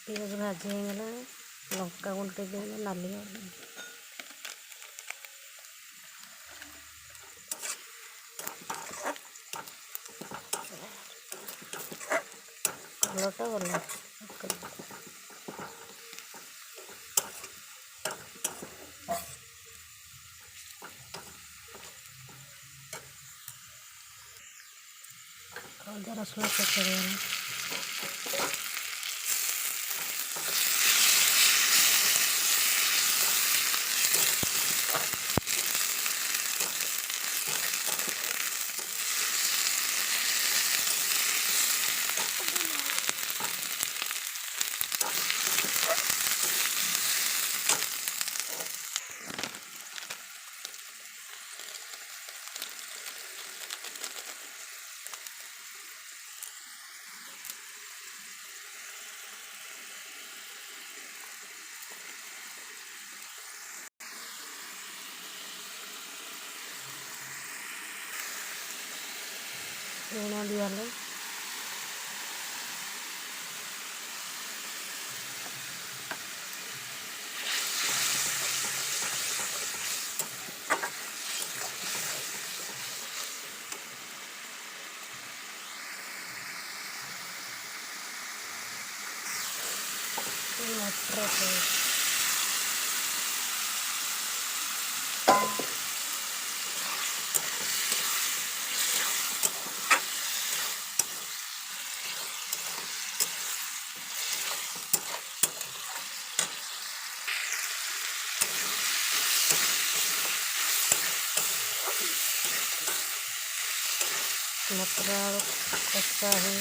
ପିଆଜ ଭାଜି ହେଇଗଲାଣି, ଲଙ୍କା ଗୁଣ୍ଡ ଟିକେ ଦେଇକି ନାଲି ହେଇଗଲାଣି। କଲରଟା ଭଲ। ଅଦା ରସୁଣ ଛେଚା ଦେଇଗଲା। ଲୁଣ ଦିଆହେଲେ ମଟର ମଟର ଆଳୁ କଷା ହୁଏ।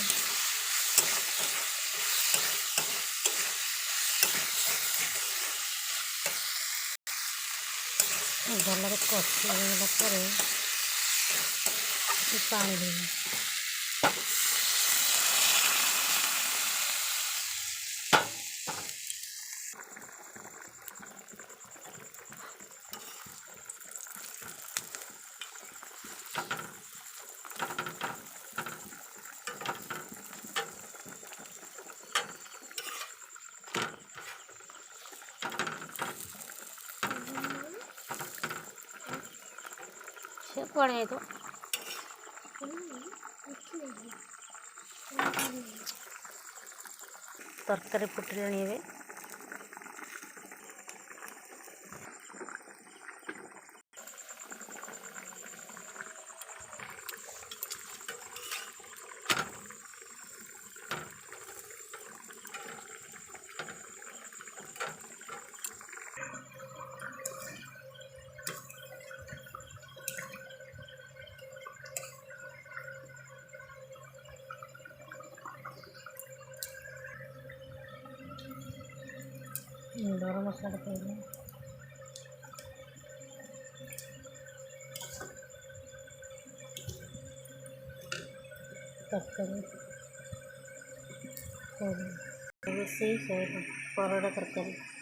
ଭଲରେ କଷି ହେଇଗଲା ପରେ ପାଣି ଦେବି। ସେ କୁଆଡ଼େ ଯାଇଥିବ? ତରକାରୀ ଫୁଟିଲାଣି ଏବେ। ଗରମ ମସଲା ପକାଇଲି। ତରକାରୀ ରୋଷେଇ ସରିଲା। ପରଟା ତରକାରୀ।